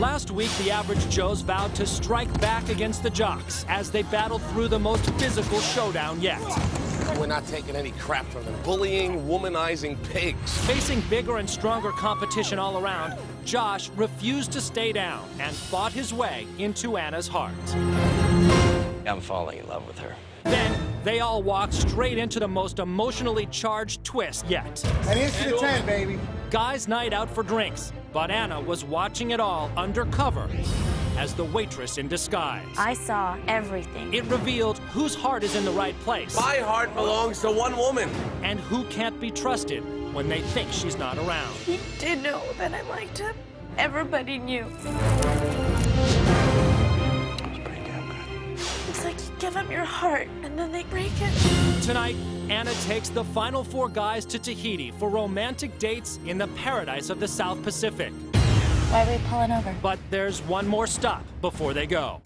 Last week, the Average Joes vowed to strike back against the Jocks as they battled through the most physical showdown yet. We're not taking any crap from them. Bullying, womanizing pigs. Facing bigger and stronger competition all around, Josh refused to stay down and fought his way into Anna's heart. I'm falling in love with her. Then they all walked straight into the most emotionally charged twist yet. An inch to 10, baby. Guys' night out for drinks, but Anna was watching it all undercover as the waitress in disguise. I saw everything. It revealed whose heart is in the right place. My heart belongs to one woman. And who can't be trusted when they think she's not around. He did know that I liked him. Everybody knew. It's like you give them your heart, and then they break it. Tonight, Anna takes the final 4 guys to Tahiti for romantic dates in the paradise of the South Pacific. Why are we pulling over? But there's one more stop before they go.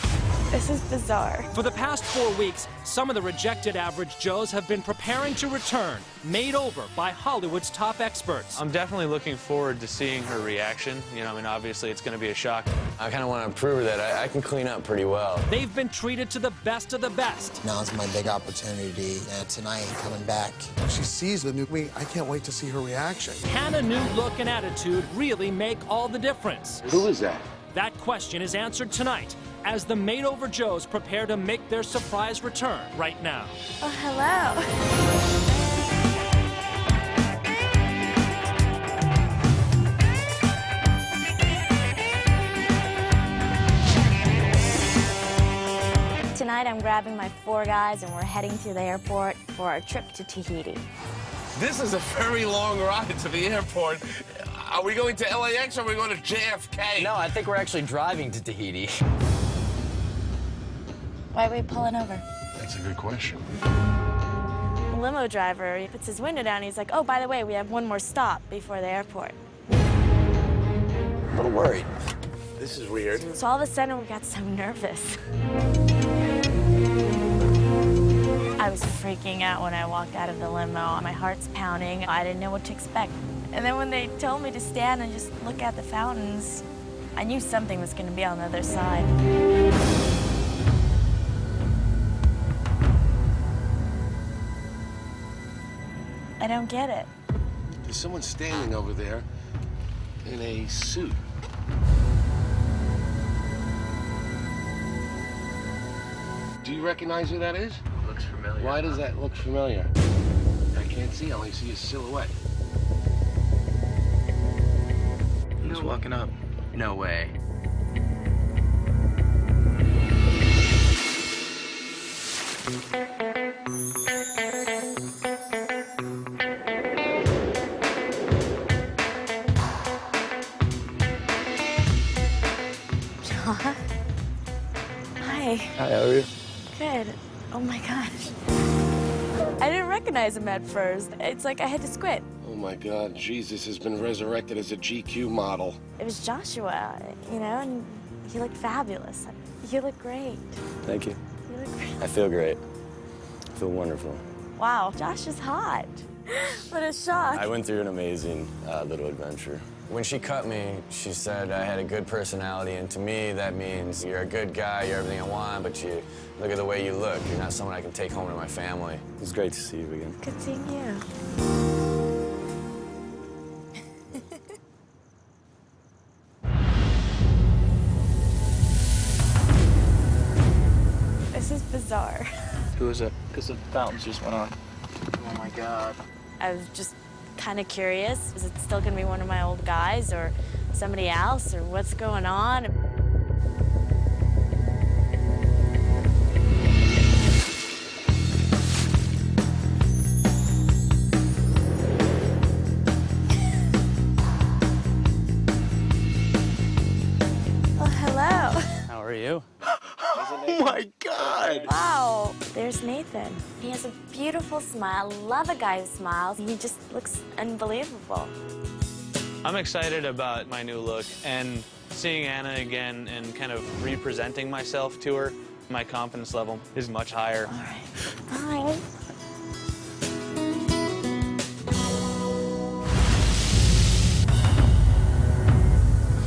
This is bizarre. For the past 4 weeks, some of the rejected Average Joes have been preparing to return, made over by Hollywood's top experts. I'm definitely looking forward to seeing her reaction. You know, I mean, obviously it's going to be a shock. I kind of want to prove her that I can clean up pretty well. They've been treated to the best of the best. Now it's my big opportunity, and tonight, coming back. She sees the new me. I can't wait to see her reaction. Can a new look and attitude really make all the difference? Who is that? That question is answered tonight as the made-over Joes prepare to make their surprise return right now. Oh, hello. Tonight, I'm grabbing my 4 guys, and we're heading to the airport for our trip to Tahiti. This is a very long ride to the airport. Are we going to LAX or are we going to JFK? No, I think we're actually driving to Tahiti. Why are we pulling over? That's a good question. The limo driver, he puts his window down, he's like, oh, by the way, we have one more stop before the airport. A little worried. This is weird. So all of a sudden, we got so nervous. I was freaking out when I walked out of the limo. My heart's pounding. I didn't know what to expect. And then when they told me to stand and just look at the fountains, I knew something was going to be on the other side. I don't get it. There's someone standing over there in a suit. Do you recognize who that is? Looks familiar. Why does that look familiar? I can't see. I only see a silhouette. Who's walking up? No way. John? Hi. Hi, how are you? Good. Oh my gosh. I didn't recognize him at first. It's like I had to squint. Oh my God, Jesus has been resurrected as a GQ model. It was Joshua, you know, and he looked fabulous. You look great. Thank you. You look great. I feel great. I feel wonderful. Wow, Josh is hot. What a shock. I went through an amazing little adventure. When she cut me, she said I had a good personality, and to me, that means you're a good guy, you're everything I want, but you look at the way you look. You're not someone I can take home to my family. It was great to see you again. Good seeing you. This is bizarre. Who is it? Because the fountains just went on. Oh my God. I was just kind of curious. Is it still going to be one of my old guys or somebody else, or what's going on? Oh, hello. How are you? Oh my God! Wow. There's Nathan. He has a beautiful smile. Love a guy who smiles. He just looks unbelievable. I'm excited about my new look and seeing Anna again and kind of representing myself to her. My confidence level is much higher. All right.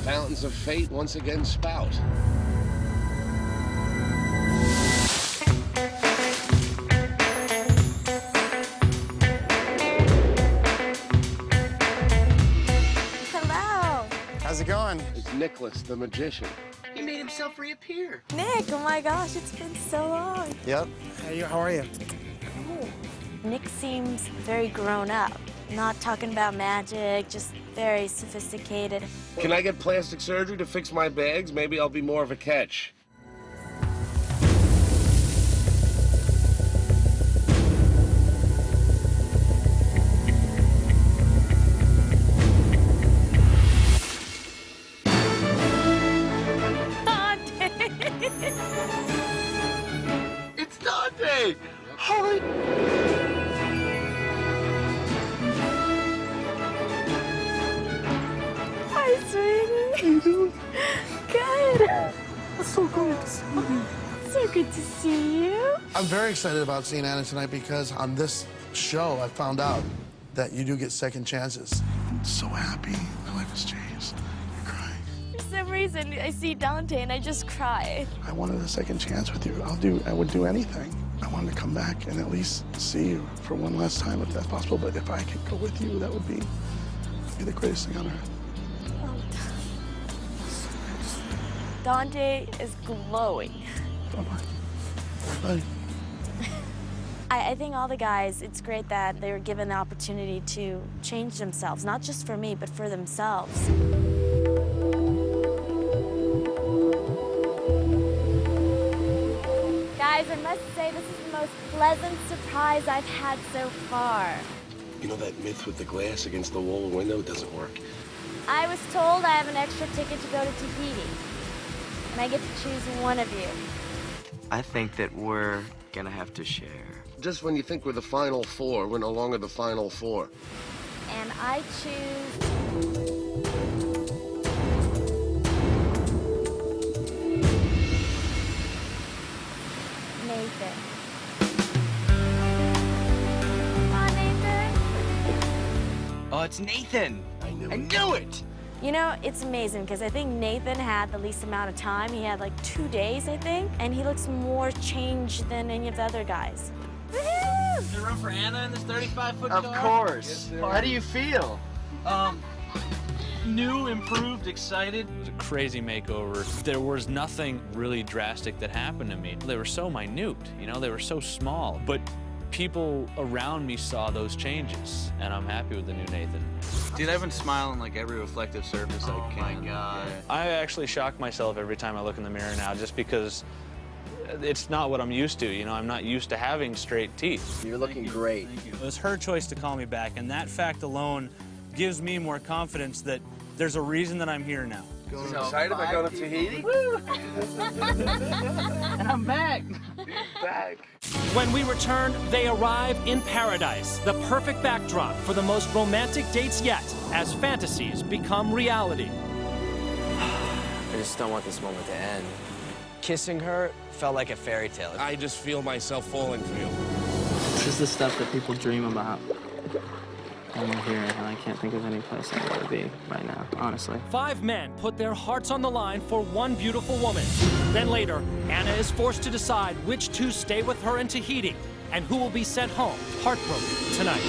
Bye. fountains of fate once again spout. Hello. How's it going? It's Nicholas, the magician. He made himself reappear. Nick, oh my gosh, it's been so long. Yep. Hey, how are you? Cool. Nick seems very grown up. Not talking about magic, just very sophisticated. Can I get plastic surgery to fix my bags? Maybe I'll be more of a catch. It's Dante! Holy... Hi, sweetie. How you doing? Good. It's so good to see you. So good to see you. I'm very excited about seeing Anna tonight because on this show, I found out that you do get second chances. I'm so happy. My life has changed. You're crying. For some reason, I see Dante and I just cry. I wanted a second chance with you. I would do anything. I wanted to come back and at least see you for one last time if that's possible. But if I could go with you, that would be the greatest thing on earth. Dante is glowing. Bye. I think all the guys, it's great that they were given the opportunity to change themselves, not just for me, but for themselves. Guys, I must say this is the most pleasant surprise I've had so far. You know that myth with the glass against the wall window doesn't work? I was told I have an extra ticket to go to Tahiti, and I get to choose one of you. I think that we're gonna have to share. Just when you think we're the final four, we're no longer the final four. And I choose... Nathan. Come on, Nathan. Oh, it's Nathan! I knew it! You know, it's amazing because I think Nathan had the least amount of time. He had like 2 days, I think, and he looks more changed than any of the other guys. Woohoo! Is there room for Anna in this 35-foot car? Of course. How do you feel? New, improved, excited. It was a crazy makeover. There was nothing really drastic that happened to me. They were so minute, you know, they were so small. But people around me saw those changes, and I'm happy with the new Nathan. Dude, I've been smiling like every reflective surface I can. Oh my God. I actually shock myself every time I look in the mirror now, just because it's not what I'm used to. You know, I'm not used to having straight teeth. You're looking great. Thank you. It was her choice to call me back, and that fact alone gives me more confidence that there's a reason that I'm here now. Excited about going to Tahiti? And I'm back. Back. When we return, they arrive in paradise, the perfect backdrop for the most romantic dates yet, as fantasies become reality. I just don't want this moment to end. Kissing her felt like a fairy tale. I just feel myself falling for you. This is the stuff that people dream about. And we're here, and I can't think of any place I'd rather be right now, honestly. 5 men put their hearts on the line for one beautiful woman. Then later, Anna is forced to decide which 2 stay with her in Tahiti and who will be sent home heartbroken tonight.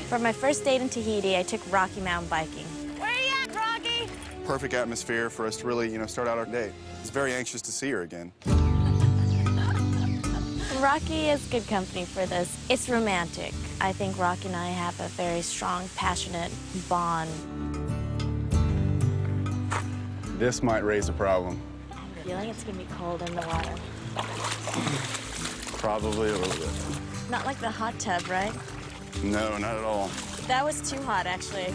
For my first date in Tahiti, I took Rocky Mountain biking. Where are you at, Rocky? Perfect atmosphere for us to really, start out our day. I was very anxious to see her again. Rocky is good company for this. It's romantic. I think Rocky and I have a very strong, passionate bond. This might raise a problem. I'm feeling it's gonna be cold in the water. Probably a little bit. Not like the hot tub, right? No, not at all. That was too hot, actually.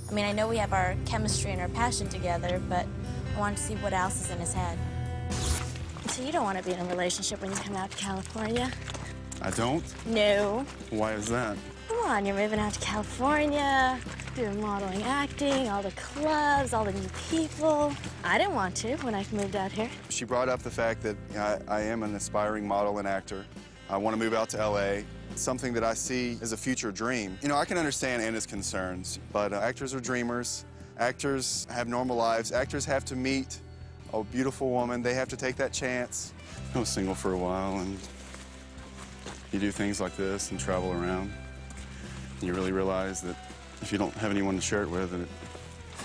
I mean, I know we have our chemistry and our passion together, but I wanted to see what else is in his head. So you don't want to be in a relationship when you come out to California? I don't? No. Why is that? Come on, you're moving out to California, doing modeling, acting, all the clubs, all the new people. I didn't want to when I moved out here. She brought up the fact that I am an aspiring model and actor. I want to move out to LA. It's something that I see as a future dream. You know, I can understand Anna's concerns, but actors are dreamers. Actors have normal lives. Actors have to meet a beautiful woman. They have to take that chance. I was single for a while, and you do things like this and travel around. You really realize that if you don't have anyone to share it with, then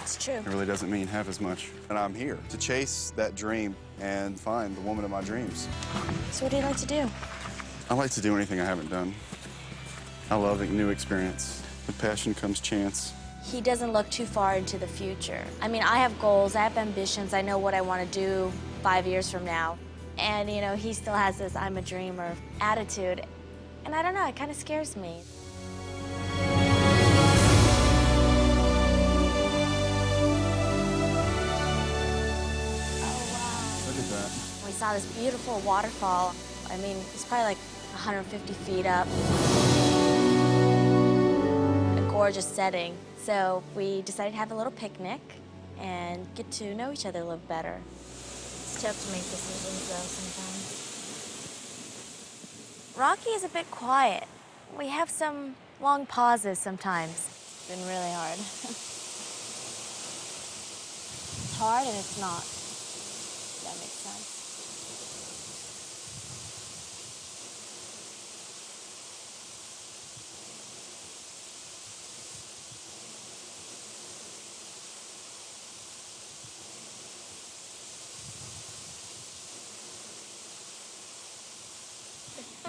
It's true. it really doesn't mean half as much. And I'm here to chase that dream and find the woman of my dreams. So what do you like to do? I like to do anything I haven't done. I love a new experience. With passion comes chance. He doesn't look too far into the future. I mean, I have goals, I have ambitions, I know what I want to do 5 years from now. And, you know, he still has this I'm a dreamer attitude. And I don't know, it kind of scares me. Look at that. We saw this beautiful waterfall. I mean, it's probably like 150 feet up. A gorgeous setting. So we decided to have a little picnic and get to know each other a little better. It's tough to make decisions, though, sometimes. Rocky is a bit quiet. We have some long pauses sometimes. It's been really hard. It's hard and it's not. If that makes sense.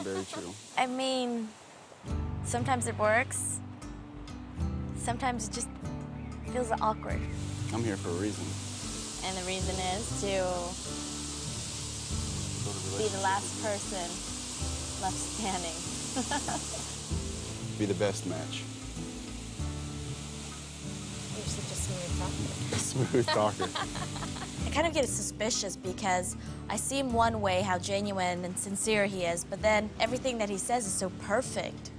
Very true. I mean, sometimes it works. Sometimes it just feels awkward. I'm here for a reason. And the reason is to be the last person left standing. Be the best match. You're such a smooth talker. Smooth talker. I kind of get suspicious because I see him one way, how genuine and sincere he is, but then everything that he says is so perfect.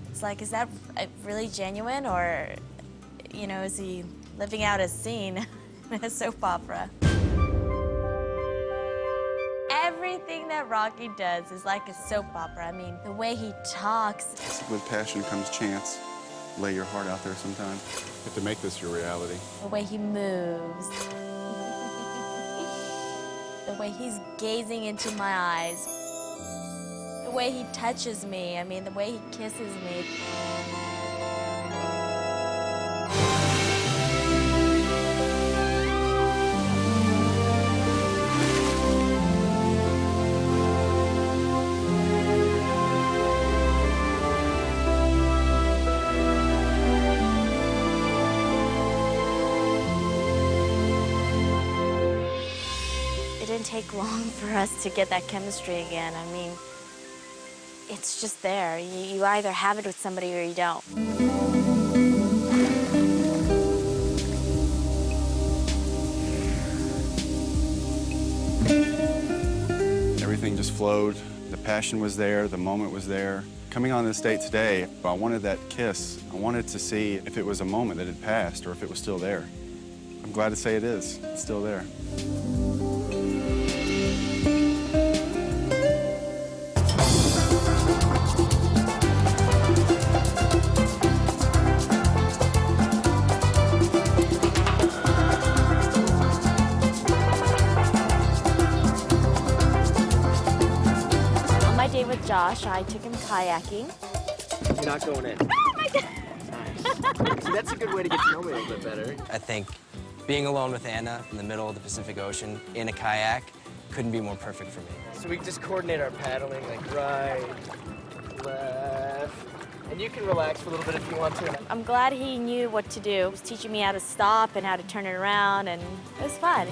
It's like, is that really genuine, or, you know, is he living out a scene in a soap opera? Everything that Rocky does is like a soap opera. I mean, the way he talks. With passion comes chance. Lay your heart out there sometimes. You have to make this your reality. The way he moves. The way he's gazing into my eyes. The way he touches me. I mean, the way he kisses me. It didn't take long for us to get that chemistry again. I mean, it's just there. You either have it with somebody or you don't. Everything just flowed. The passion was there, the moment was there. Coming on this date today, I wanted that kiss. I wanted to see if it was a moment that had passed or if it was still there. I'm glad to say it is. It's still there. With Josh, I took him kayaking. You're not going in. Oh my God! Nice. See, that's a good way to get to know me a little bit better. I think being alone with Anna in the middle of the Pacific Ocean in a kayak couldn't be more perfect for me. So we just coordinate our paddling, like right, left, and you can relax for a little bit if you want to. I'm glad he knew what to do. He was teaching me how to stop and how to turn it around, and it was fun.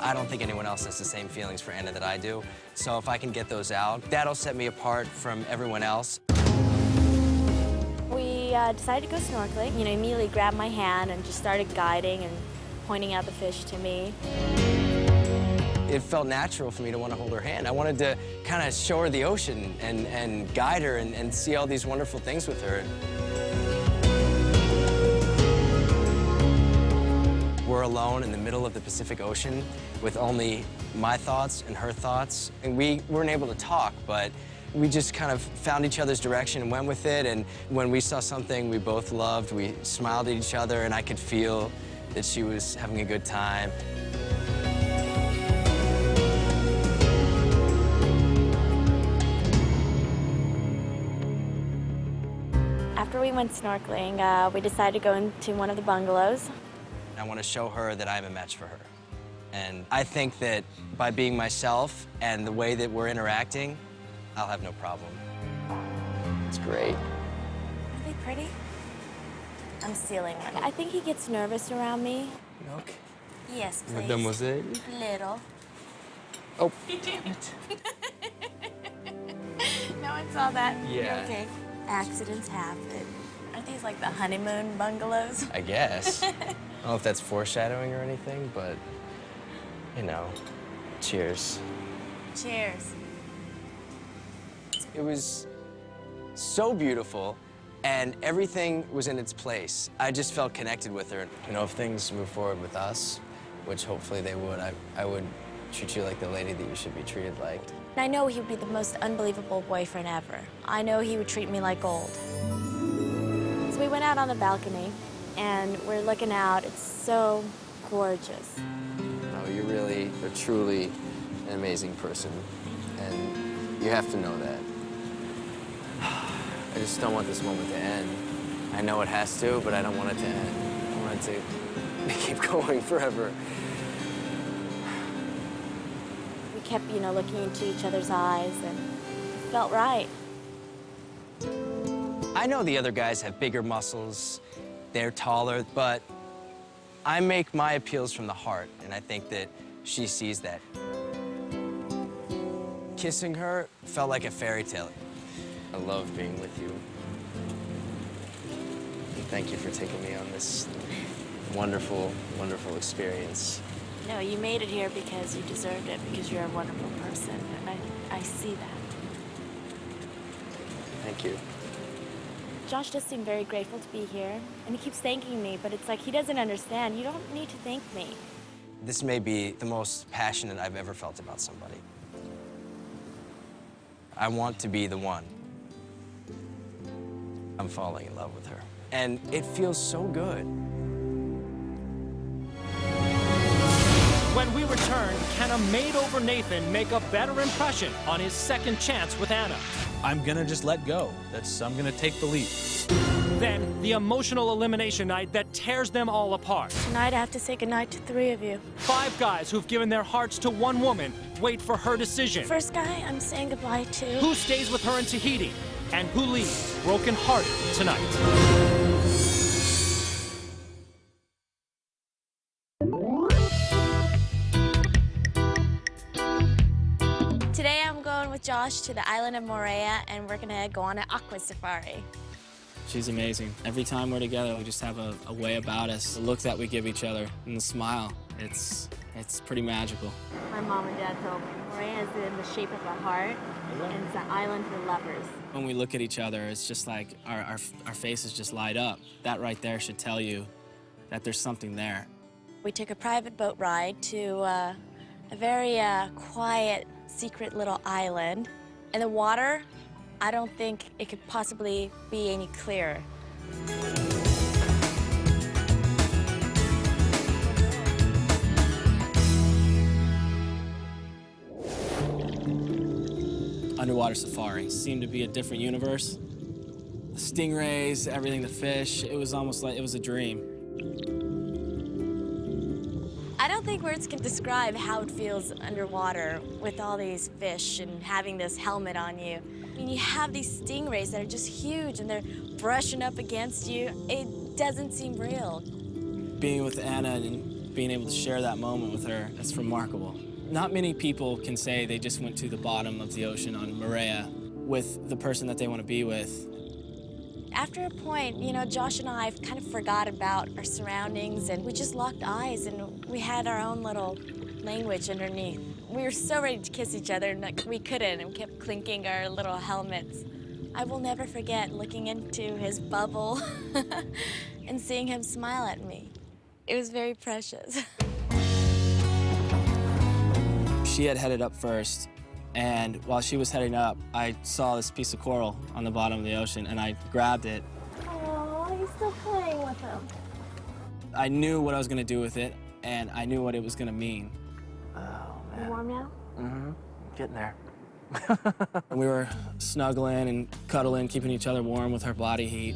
I don't think anyone else has the same feelings for Anna that I do. So if I can get those out, that'll set me apart from everyone else. We we decided to go snorkeling. You know, immediately grabbed my hand and just started guiding and pointing out the fish to me. It felt natural for me to want to hold her hand. I wanted to kind of show her the ocean and guide her and see all these wonderful things with her. We're alone in the middle of the Pacific Ocean with only my thoughts and her thoughts. And we weren't able to talk, but we just kind of found each other's direction and went with it. And when we saw something we both loved, we smiled at each other, and I could feel that she was having a good time. After we went snorkeling, we decided to go into one of the bungalows. I want to show her that I'm a match for her. And I think that by being myself and the way that we're interacting, I'll have no problem. It's great. Are they pretty? I'm stealing one. I think he gets nervous around me. Milk? Yes, please. Mademoiselle? Little. Oh, damn it. No one saw that. Yeah. Okay. Accidents happen. Aren't these like the honeymoon bungalows? I guess. I don't know if that's foreshadowing or anything, but, you know, cheers. Cheers. It was so beautiful, and everything was in its place. I just felt connected with her. You know, if things move forward with us, which hopefully they would, I would treat you like the lady that you should be treated like. I know he would be the most unbelievable boyfriend ever. I know he would treat me like gold. So we went out on the balcony, and we're looking out. It's so gorgeous. No, you really are truly an amazing person, and you have to know that. I just don't want this moment to end. I know it has to, but I don't want it to end. I want it to keep going forever. We kept, you know, looking into each other's eyes, and it felt right. I know the other guys have bigger muscles, they're taller, but I make my appeals from the heart, and I think that she sees that. Kissing her felt like a fairy tale. I love being with you. And thank you for taking me on this wonderful, wonderful experience. No, you made it here because you deserved it, because you're a wonderful person, and I see that. Thank you. Josh does seem very grateful to be here, and he keeps thanking me, but it's like he doesn't understand. You don't need to thank me. This may be the most passionate I've ever felt about somebody. I want to be the one. I'm falling in love with her, and it feels so good. When we return, can a maid-over Nathan make a better impression on his second chance with Anna? I'm gonna just let go. I'm gonna take the leap. Then, the emotional elimination night that tears them all apart. Tonight I have to say goodnight to 3 of you. 5 guys who've given their hearts to one woman wait for her decision. First guy I'm saying goodbye to. Who stays with her in Tahiti? And who leaves broken-hearted tonight? Today I'm going with Josh to the island of Moorea, and we're gonna go on an aqua safari. She's amazing. Every time we're together, we just have a way about us. The look that we give each other and the smile, it's pretty magical. My mom and dad told me Moorea is in the shape of a heart, and it's an island for lovers. When we look at each other, it's just like our faces just light up. That right there should tell you that there's something there. We took a private boat ride to a very quiet, secret little island. And the water, I don't think it could possibly be any clearer. Underwater safari seemed to be a different universe. The stingrays, everything, the fish, it was almost like it was a dream. I don't think words can describe how it feels underwater with all these fish and having this helmet on you. I mean, you have these stingrays that are just huge and they're brushing up against you. It doesn't seem real. Being with Anna and being able to share that moment with her, that's remarkable. Not many people can say they just went to the bottom of the ocean on Moorea with the person that they want to be with. After a point, you know, Josh and I kind of forgot about our surroundings, and we just locked eyes, and we had our own little language underneath. We were so ready to kiss each other, and like, we couldn't, and we kept clinking our little helmets. I will never forget looking into his bubble and seeing him smile at me. It was very precious. She had headed up first, and while she was heading up, I saw this piece of coral on the bottom of the ocean, and I grabbed it. Oh, he's still playing with him. I knew what I was going to do with it, and I knew what it was going to mean. Oh, man. You warm now? Mm-hmm. Getting there. We were snuggling and cuddling, keeping each other warm with her body heat.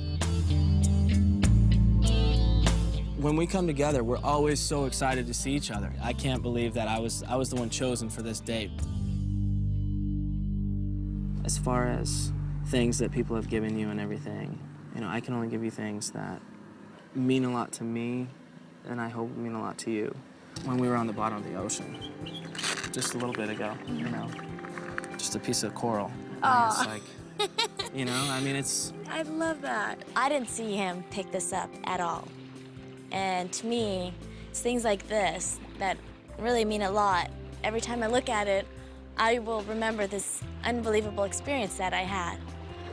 When we come together, we're always so excited to see each other. I can't believe that I was the one chosen for this date. As far as things that people have given you and everything, you know, I can only give you things that mean a lot to me, and I hope mean a lot to you. When we were on the bottom of the ocean, just a little bit ago, you know, just a piece of coral. Aw. It's like, you know, I mean, it's... I love that. I didn't see him pick this up at all. And to me, it's things like this that really mean a lot. Every time I look at it, I will remember this unbelievable experience that I had.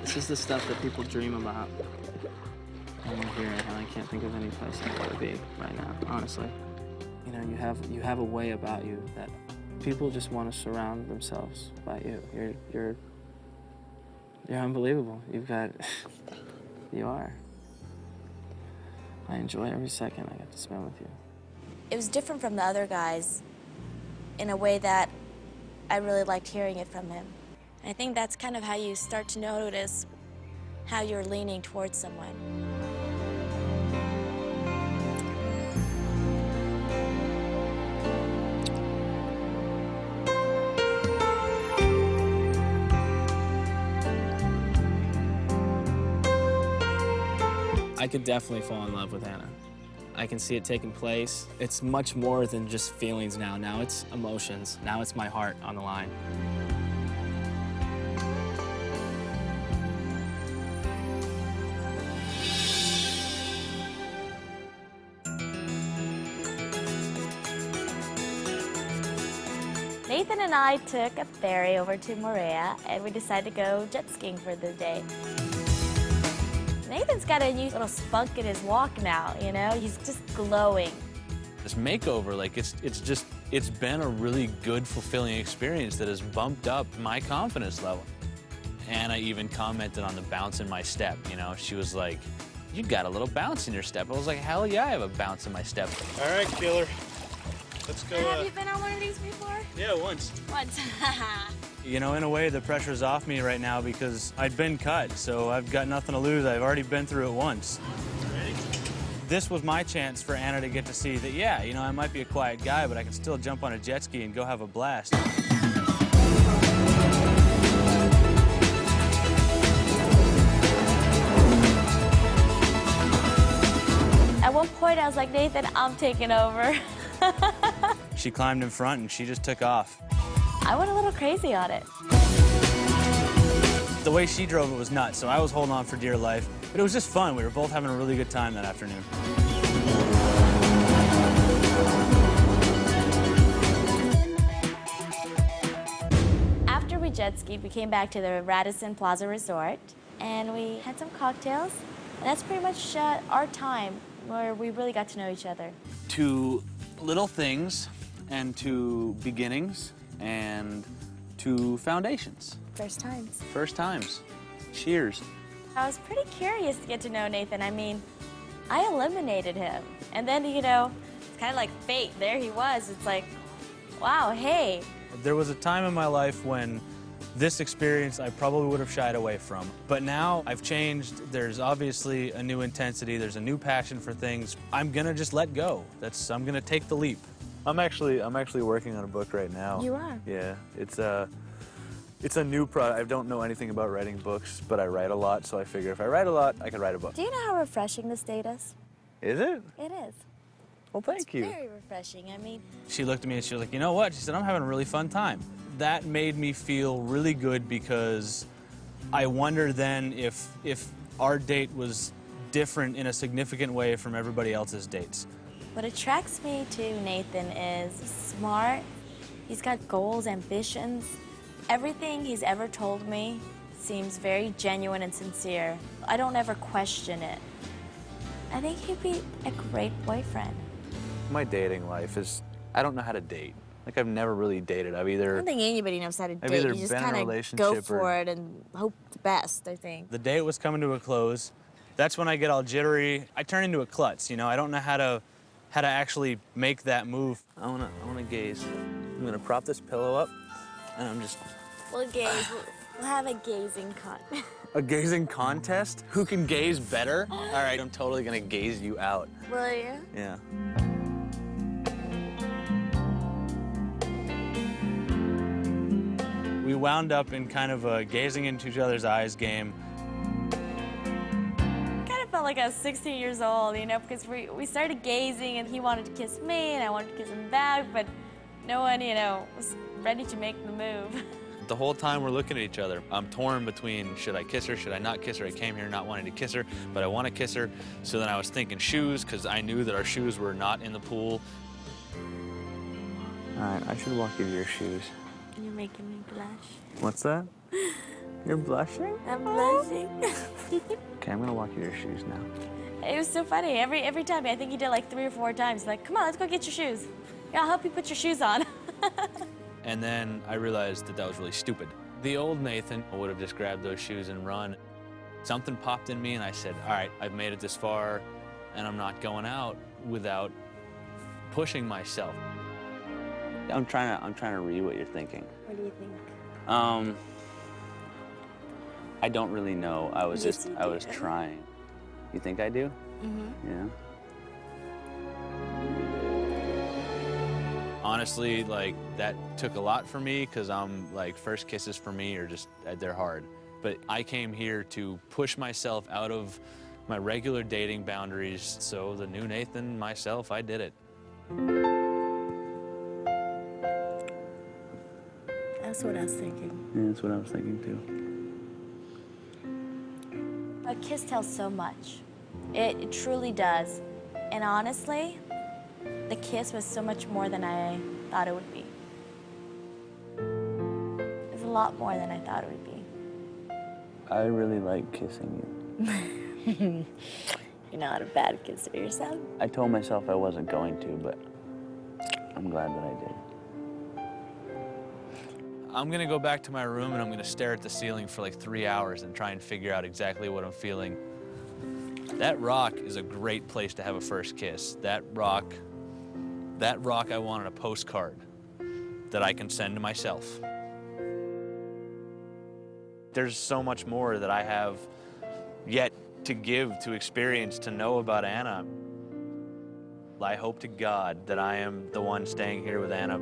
This is the stuff that people dream about. And we're here, and I can't think of any place I'd rather be right now, honestly. You know, you have a way about you that people just want to surround themselves by you. You're unbelievable. You've got, you are. I enjoy every second I get to spend with you. It was different from the other guys in a way that I really liked hearing it from him. And I think that's kind of how you start to notice how you're leaning towards someone. I could definitely fall in love with Anna. I can see it taking place. It's much more than just feelings now. Now it's emotions. Now it's my heart on the line. Nathan and I took a ferry over to Moorea, and we decided to go jet skiing for the day. Nathan's got a new little spunk in his walk now, you know? He's just glowing. This makeover, like, it's been a really good, fulfilling experience that has bumped up my confidence level. Anna even commented on the bounce in my step, you know? She was like, you got a little bounce in your step. I was like, hell yeah, I have a bounce in my step. All right, killer. Let's go. Have you been on one of these before? Yeah, once. Once. You know, in a way, the pressure's off me right now because I'd been cut, so I've got nothing to lose. I've already been through it once. Ready? This was my chance for Anna to get to see that, yeah, you know, I might be a quiet guy, but I can still jump on a jet ski and go have a blast. At one point, I was like, Nathan, I'm taking over. She climbed in front and she just took off. I went a little crazy on it. The way she drove it was nuts, so I was holding on for dear life. But it was just fun. We were both having a really good time that afternoon. After we jet skied, we came back to the Radisson Plaza Resort, and we had some cocktails. And that's pretty much our time where we really got to know each other. To little things, and to beginnings, and to foundations. First times. First times. Cheers. I was pretty curious to get to know Nathan. I mean, I eliminated him. And then, you know, it's kind of like fate. There he was. It's like, wow, hey. There was a time in my life when this experience I probably would have shied away from. But now I've changed. There's obviously a new intensity. There's a new passion for things. I'm gonna just let go. I'm gonna take the leap. I'm actually working on a book right now. You are? Yeah, it's a new product. I don't know anything about writing books, but I write a lot, so I figure if I write a lot, I can write a book. Do you know how refreshing this date is? Is it? It is. Well, thank you. It's very refreshing. I mean, She looked at me and she was like, you know what? She said, I'm having a really fun time. That made me feel really good because I wonder then if our date was different in a significant way from everybody else's dates. What attracts me to Nathan is he's smart, he's got goals, ambitions. Everything he's ever told me seems very genuine and sincere. I don't ever question it. I think he'd be a great boyfriend. My dating life is, I don't know how to date. Like, I've never really dated. I don't think anybody knows how to date. You just kind of go for it and hope the best, I think. The date was coming to a close. That's when I get all jittery. I turn into a klutz, you know? I don't know how to actually make that move. I wanna gaze. I'm gonna prop this pillow up, and I'm just... We'll gaze. We'll have a gazing contest. A gazing contest? Who can gaze better? All right, I'm totally gonna gaze you out. Will you? Yeah. We wound up in kind of a gazing into each other's eyes game. Kind of felt like I was 16 years old, you know, because we started gazing and he wanted to kiss me and I wanted to kiss him back, but no one, you know, was ready to make the move. The whole time we're looking at each other, I'm torn between should I kiss her, should I not kiss her? I came here not wanting to kiss her, but I want to kiss her. So then I was thinking shoes, because I knew that our shoes were not in the pool. All right, I should walk you to your shoes. You're making me blush. What's that? You're blushing? I'm blushing. Okay, I'm gonna walk you to your shoes now. It was so funny. Every time, I think he did like 3 or 4 times. Like, come on, let's go get your shoes. Yeah, I'll help you put your shoes on. And then I realized that that was really stupid. The old Nathan would have just grabbed those shoes and run. Something popped in me and I said, all right, I've made it this far and I'm not going out without pushing myself. I'm trying to read what you're thinking. What do you think? I don't really know. I was trying. You think I do? Mm-hmm. Yeah. Honestly, like, that took a lot for me because like, first kisses for me are just, they're hard. But I came here to push myself out of my regular dating boundaries. So the new Nathan, myself, I did it. That's what I was thinking. Yeah, that's what I was thinking too. A kiss tells so much. It truly does. And honestly, the kiss was so much more than I thought it would be. It was a lot more than I thought it would be. I really like kissing you. You're not a bad kisser yourself. I told myself I wasn't going to, but I'm glad that I did. I'm gonna go back to my room and I'm gonna stare at the ceiling for like 3 hours and try and figure out exactly what I'm feeling. That rock is a great place to have a first kiss. That rock I want on a postcard that I can send to myself. There's so much more that I have yet to give, to experience, to know about Anna. I hope to God that I am the one staying here with Anna.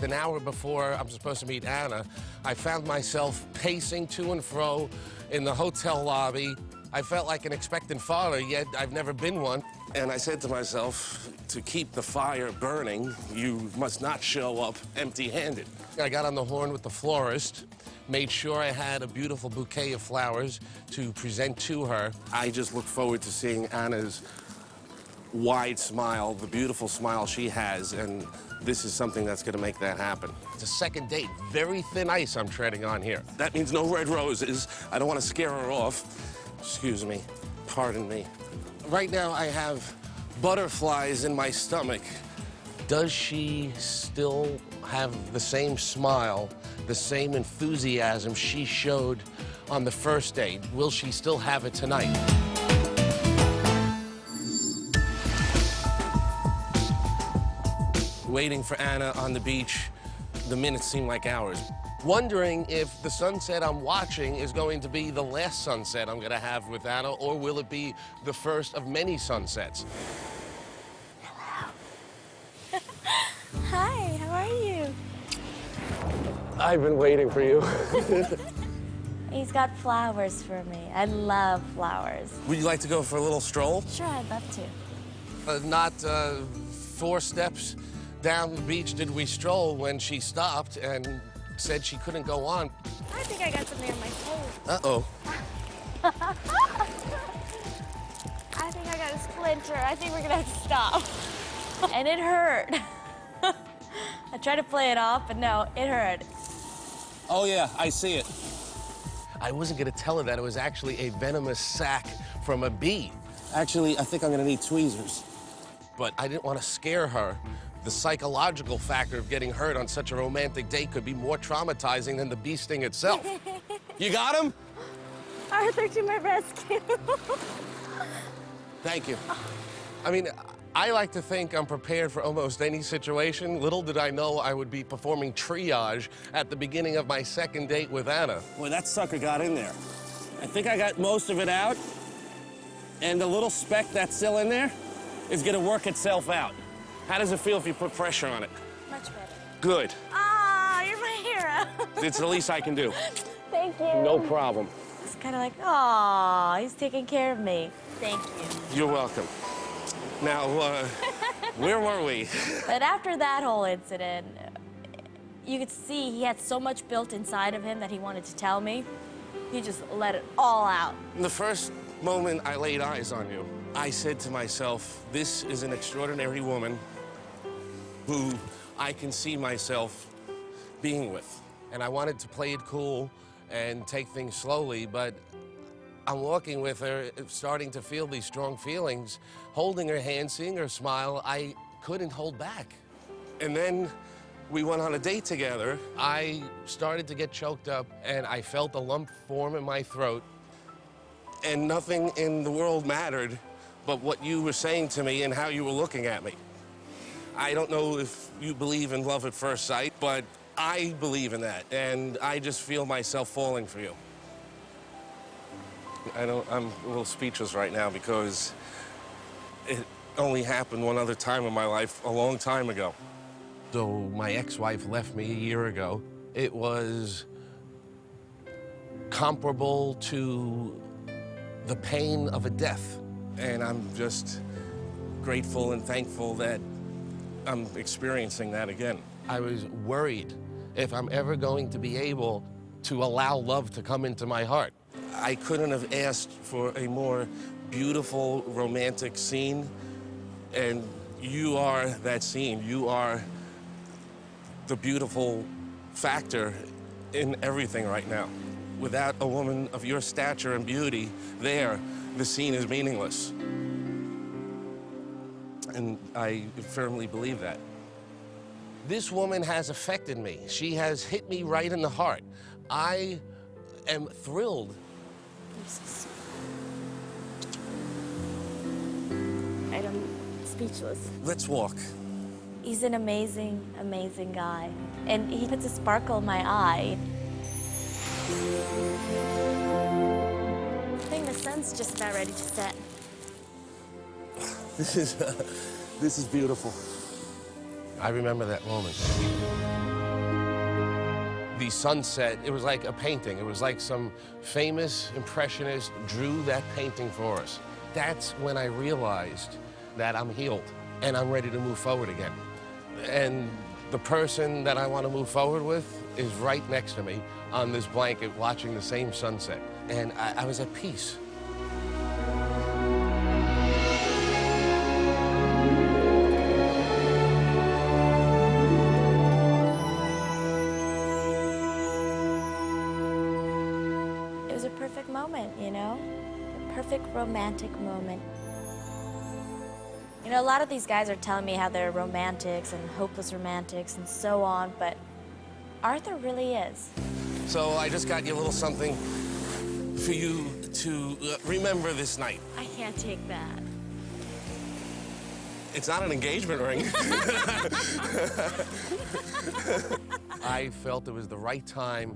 An hour before I'm supposed to meet Anna, I found myself pacing to and fro in the hotel lobby. I felt like an expectant father, yet I've never been one. And I said to myself, to keep the fire burning, you must not show up empty-handed. I got on the horn with the florist, made sure I had a beautiful bouquet of flowers to present to her. I just look forward to seeing Anna's wide smile, the beautiful smile she has, and this is something that's going to make that happen. It's a second date. Very thin ice I'm treading on here. That means no red roses. I don't want to scare her off. Excuse me. Pardon me. Right now, I have butterflies in my stomach. Does she still have the same smile, the same enthusiasm she showed on the first date? Will she still have it tonight? Waiting for Anna on the beach, the minutes seem like hours. Wondering if the sunset I'm watching is going to be the last sunset I'm gonna have with Anna, or will it be the first of many sunsets? Hello. Hi, how are you? I've been waiting for you. He's got flowers for me. I love flowers. Would you like to go for a little stroll? Sure, I'd love to. Not 4 steps down the beach did we stroll when she stopped and said she couldn't go on. I think I got something on my toes. Uh-oh. I think I got a splinter. I think we're gonna have to stop. And it hurt. I tried to play it off, but no, it hurt. Oh yeah, I see it. I wasn't gonna tell her that it was actually a venomous sac from a bee. Actually, I think I'm gonna need tweezers. But I didn't want to scare her. The psychological factor of getting hurt on such a romantic date could be more traumatizing than the bee sting itself. You got him? Arthur to my rescue. Thank you. I mean, I like to think I'm prepared for almost any situation. Little did I know I would be performing triage at the beginning of my second date with Anna. Boy, that sucker got in there. I think I got most of it out, and the little speck that's still in there is gonna work itself out. How does it feel if you put pressure on it? Much better. Good. Ah, you're my hero. It's the least I can do. Thank you. No problem. It's kind of like, aw, he's taking care of me. Thank you. You're welcome. Now, where were we? But after that whole incident, you could see he had so much built inside of him that he wanted to tell me. He just let it all out. The first moment I laid eyes on you, I said to myself, this is an extraordinary woman who I can see myself being with. And I wanted to play it cool and take things slowly, but I'm walking with her, starting to feel these strong feelings, holding her hand, seeing her smile, I couldn't hold back. And then we went on a date together. I started to get choked up, and I felt a lump form in my throat, and nothing in the world mattered but what you were saying to me and how you were looking at me. I don't know if you believe in love at first sight, but I believe in that, and I just feel myself falling for you. I'm a little speechless right now because it only happened one other time in my life a long time ago. So my ex-wife left me a year ago. It was comparable to the pain of a death. And I'm just grateful and thankful that I'm experiencing that again. I was worried if I'm ever going to be able to allow love to come into my heart. I couldn't have asked for a more beautiful, romantic scene, and you are that scene. You are the beautiful factor in everything right now. Without a woman of your stature and beauty there, the scene is meaningless. And I firmly believe that. This woman has affected me. She has hit me right in the heart. I am thrilled. I'm speechless. Let's walk. He's an amazing, amazing guy. And he puts a sparkle in my eye. I think the sun's just about ready to set. This is beautiful. I remember that moment. The sunset, it was like a painting. It was like some famous impressionist drew that painting for us. That's when I realized that I'm healed and I'm ready to move forward again. And the person that I want to move forward with is right next to me on this blanket watching the same sunset. And I was at peace. It was a perfect moment, you know? A perfect romantic moment. You know, a lot of these guys are telling me how they're romantics and hopeless romantics and so on, but Arthur really is. So I just got you a little something for you to remember this night. I can't take that. It's not an engagement ring. I felt it was the right time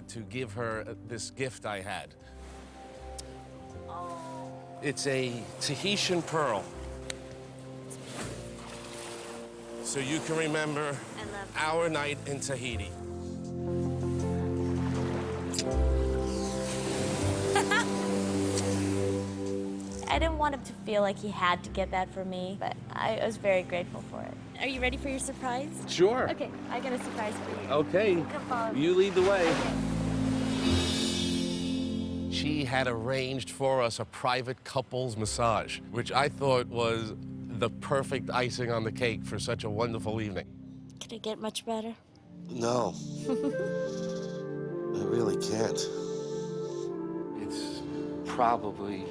to give her this gift I had. Oh. It's a Tahitian pearl. So you can remember our night in Tahiti. I didn't want him to feel like he had to get that for me, but I was very grateful for it. Are you ready for your surprise? Sure. Okay, I got a surprise for you. Okay. Come on. You lead the way. Okay. She had arranged for us a private couples massage, which I thought was the perfect icing on the cake for such a wonderful evening. Could it get much better? No. I really can't. It's probably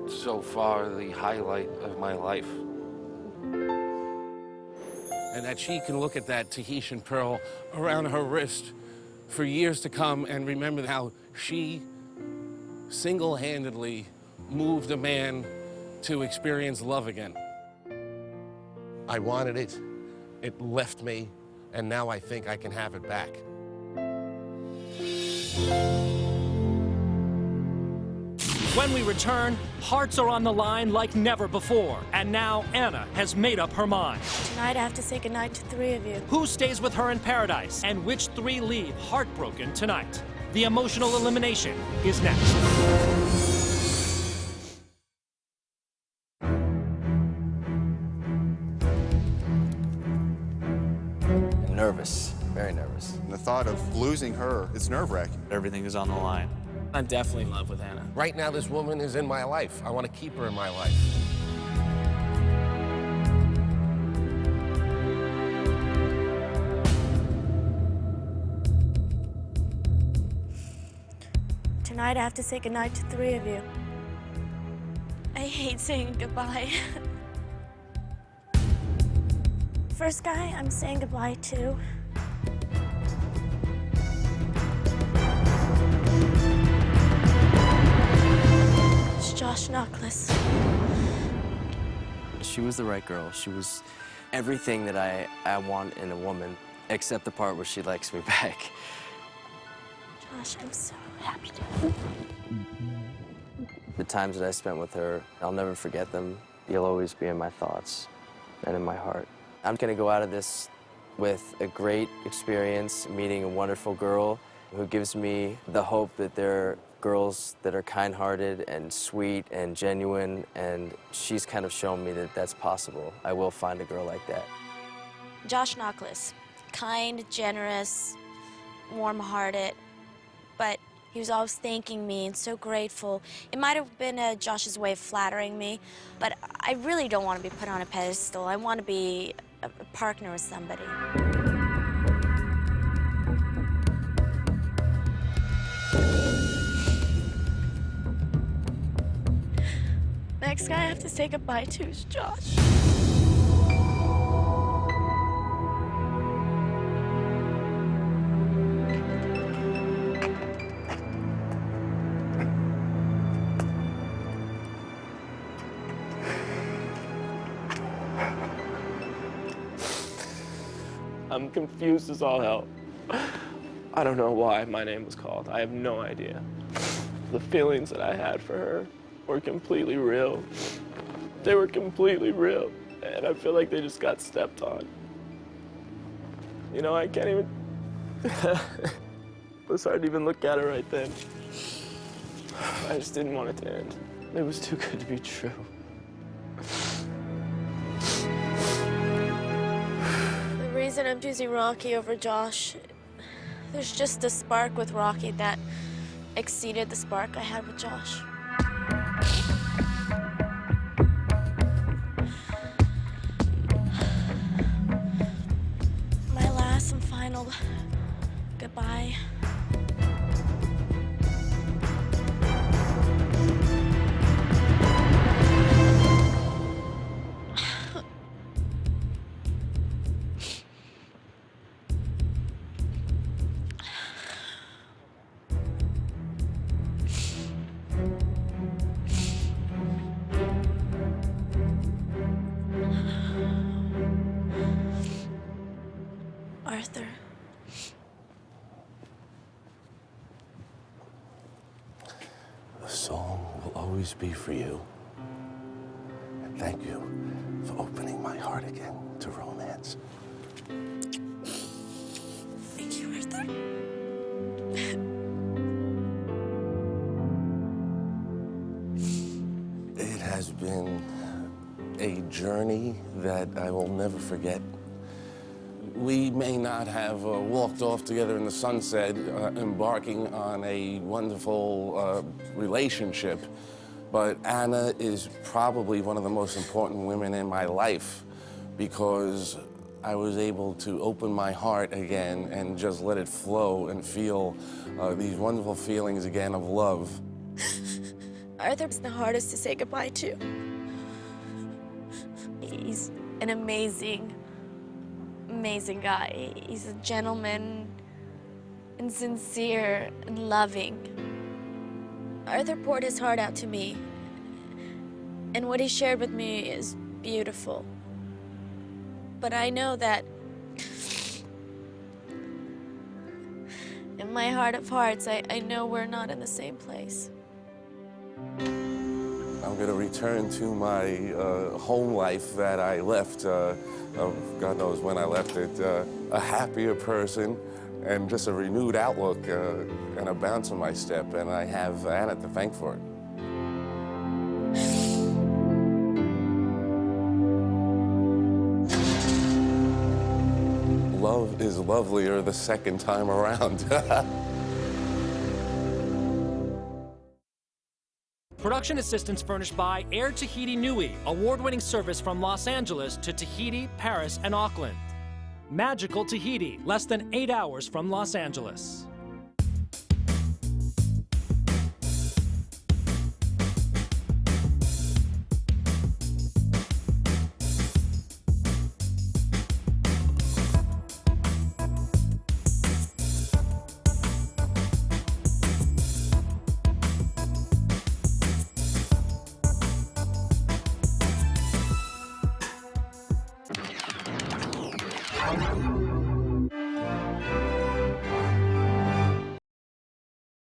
so far the highlight of my life. And that she can look at that Tahitian pearl around her wrist for years to come and remember how she single-handedly moved a man to experience love again. I wanted it, it left me, and now I think I can have it back. When we return, hearts are on the line like never before. And now Anna has made up her mind. Tonight I have to say goodnight to 3 of you. Who stays with her in paradise? And which 3 leave heartbroken tonight? The emotional elimination is next. Nervous, very nervous. And the thought of losing her is nerve-wracking. Everything is on the line. I'm definitely in love with Anna. Right now, this woman is in my life. I want to keep her in my life. Tonight I have to say goodnight to 3 of you. I hate saying goodbye. First guy I'm saying goodbye to. It's Josh Knockless. She was the right girl. She was everything that I want in a woman, except the part where she likes me back. Josh, I'm so happy to. The times that I spent with her, I'll never forget them. You'll always be in my thoughts and in my heart. I'm gonna go out of this with a great experience, meeting a wonderful girl who gives me the hope that there are girls that are kind-hearted and sweet and genuine, and she's kind of shown me that that's possible. I will find a girl like that. Josh Knockless, kind, generous, warm-hearted, but he was always thanking me and so grateful. It might have been Josh's way of flattering me, but I really don't want to be put on a pedestal. I want to be a partner with somebody. Next guy I have to say goodbye to is Josh. I'm confused as all hell. I don't know why my name was called. I have no idea. The feelings that I had for her were completely real. They were completely real, and I feel like they just got stepped on. You know, I can't even... It was hard to even look at her right then. I just didn't want it to end. It was too good to be true. The reason I'm choosing Rocky over Josh, there's just a spark with Rocky that exceeded the spark I had with Josh. My last and final goodbye. Arthur. The song will always be for you. And thank you for opening my heart again to romance. Thank you, Arthur. been a journey that I will never forget. We may not have walked off together in the sunset, embarking on a wonderful relationship, but Anna is probably one of the most important women in my life because I was able to open my heart again and just let it flow and feel these wonderful feelings again of love. Arthur's the hardest to say goodbye to. He's an amazing guy. He's a gentleman and sincere and loving. Arthur poured his heart out to me, and what he shared with me is beautiful. But I know that in my heart of hearts, I know we're not in the same place. I'm going to return to my home life that I left, God knows when I left it, a happier person and just a renewed outlook and a bounce in my step, and I have Anna to thank for it. Love is lovelier the second time around. Production assistance furnished by Air Tahiti Nui, award-winning service from Los Angeles to Tahiti, Paris, and Auckland. Magical Tahiti, less than 8 hours from Los Angeles.